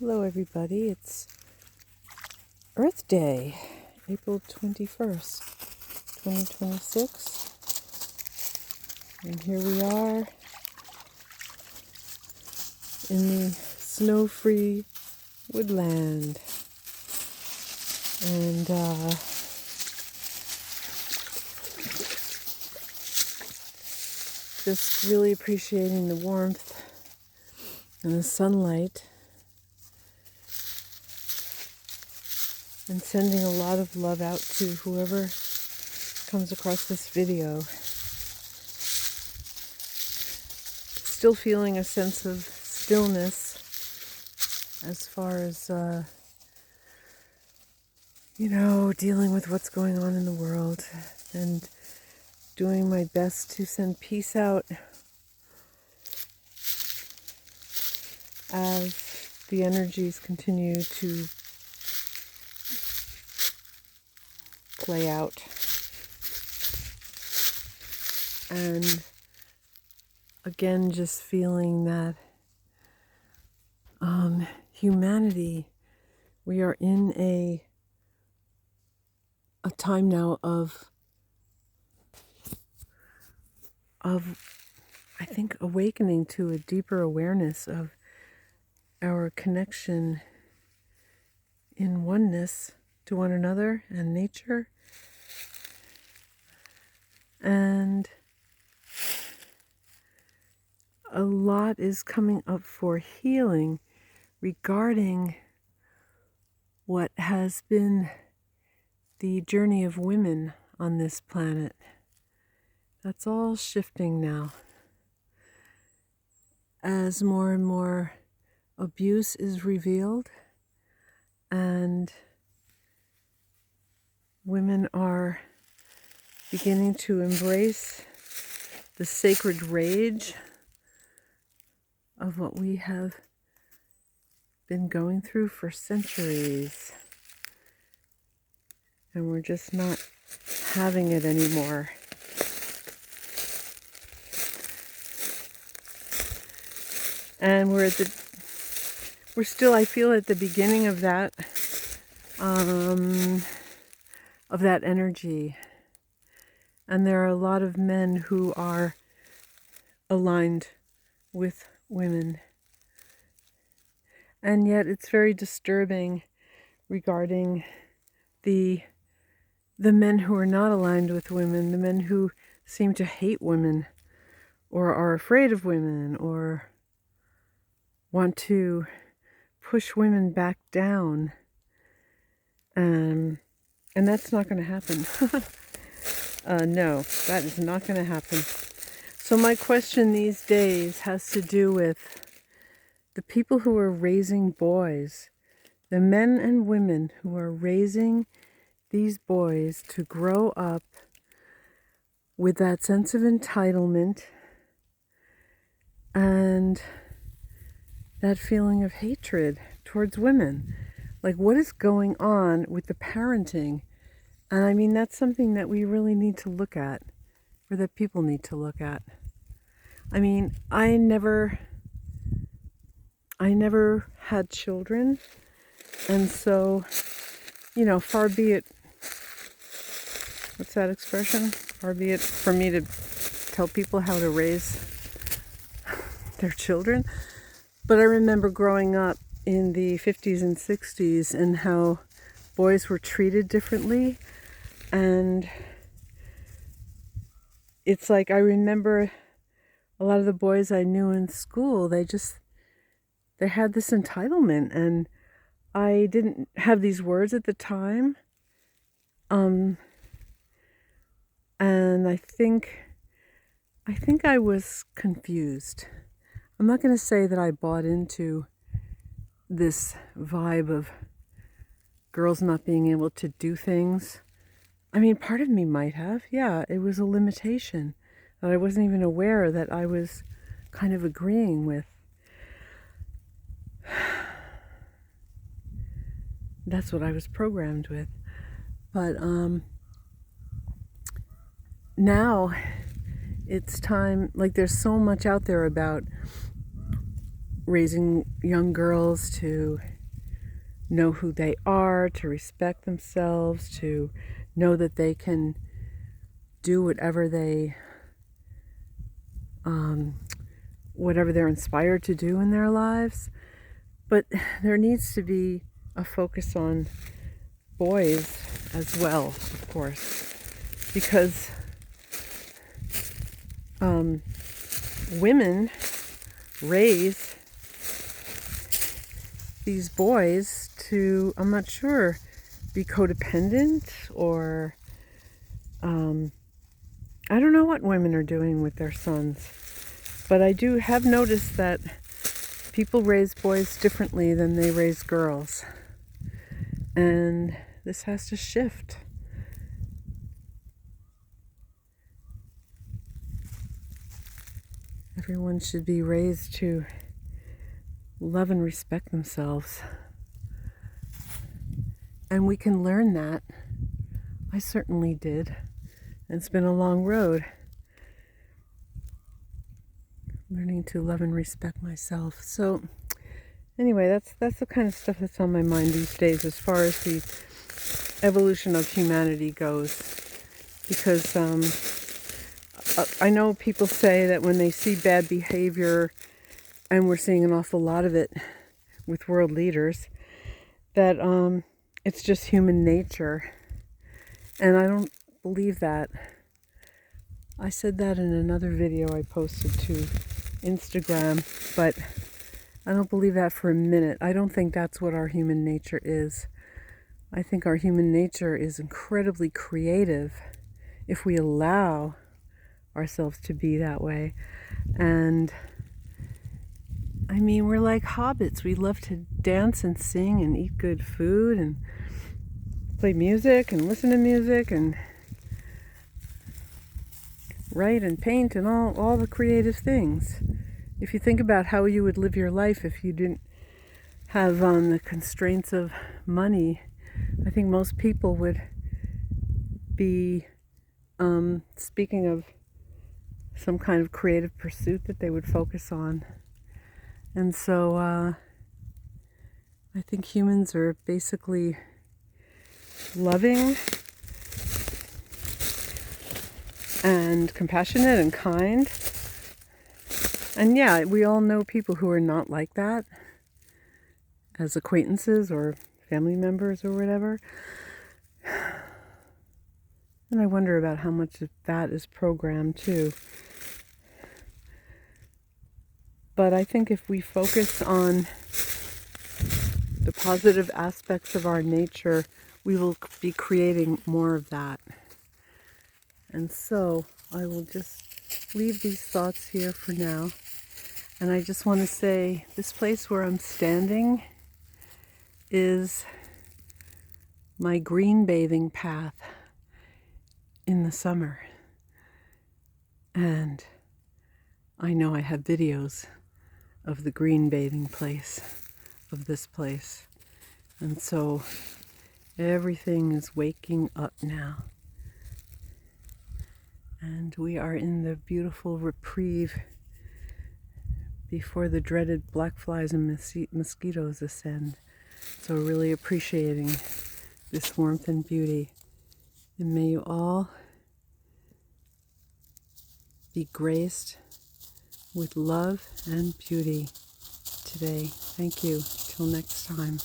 Hello everybody, it's Earth Day, April 21st, 2026, and here we are in the snow-free woodland, and just really appreciating the warmth and the sunlight, and sending a lot of love out to whoever comes across this video. Still feeling a sense of stillness as far as, dealing with what's going on in the world, and doing my best to send peace out as the energies continue to play out. And again, just feeling that humanity, we are in a time now of I think awakening to a deeper awareness of our connection in oneness to one another and nature. And a lot is coming up for healing regarding what has been the journey of women on this planet. That's all shifting now, as more and more abuse is revealed, and women are beginning to embrace the sacred rage of what we have been going through for centuries. And we're just not having it anymore. And we're still, I feel, at the beginning of that energy. And there are a lot of men who are aligned with women. And yet it's very disturbing regarding the men who are not aligned with women, the men who seem to hate women, or are afraid of women, or want to push women back down. And that's not going to happen. No, that is not going to happen. So my question these days has to do with the people who are raising boys, the men and women who are raising these boys to grow up with that sense of entitlement and that feeling of hatred towards women. Like, what is going on with the parenting? And I mean, that's something that we really need to look at, or that people need to look at. I mean, I never had children, and so, far be it, what's that expression? Far be it for me to tell people how to raise their children. But I remember growing up in the 50s and 60s and how boys were treated differently. And it's like, I remember a lot of the boys I knew in school, they had this entitlement, and I didn't have these words at the time. And I think I was confused. I'm not going to say that I bought into this vibe of girls not being able to do things. I mean, part of me might have. Yeah, it was a limitation that I wasn't even aware that I was kind of agreeing with. That's what I was programmed with. But now it's time, like, there's so much out there about raising young girls to know who they are, to respect themselves, to know that they can do whatever they're inspired to do in their lives. But there needs to be a focus on boys as well, of course, because women raise these boys to, I'm not sure, be codependent, or I don't know what women are doing with their sons. But I do have noticed that people raise boys differently than they raise girls. And this has to shift. Everyone should be raised to love and respect themselves. And we can learn that. I certainly did. It's been a long road. Learning to love and respect myself. So anyway, that's the kind of stuff that's on my mind these days as far as the evolution of humanity goes. Because I know people say that when they see bad behavior, and we're seeing an awful lot of it with world leaders, that it's just human nature. And I don't believe that. I said that in another video I posted to Instagram, but I don't believe that for a minute. I don't think that's what our human nature is. I think our human nature is incredibly creative if we allow ourselves to be that way. And I mean, we're like hobbits. We love to dance and sing and eat good food and play music and listen to music and write and paint and all the creative things. If you think about how you would live your life if you didn't have the constraints of money, I think most people would be speaking of some kind of creative pursuit that they would focus on. And so I think humans are basically loving and compassionate and kind. And yeah, we all know people who are not like that as acquaintances or family members or whatever. And I wonder about how much of that is programmed too. But I think if we focus on the positive aspects of our nature, we will be creating more of that. And so I will just leave these thoughts here for now. And I just want to say, this place where I'm standing is my green bathing path in the summer. And I know I have videos of the green bathing place, of this place. And so everything is waking up now. And we are in the beautiful reprieve before the dreaded black flies and mosquitoes ascend. So really appreciating this warmth and beauty. And may you all be graced with love and beauty today. Thank you. Till next time.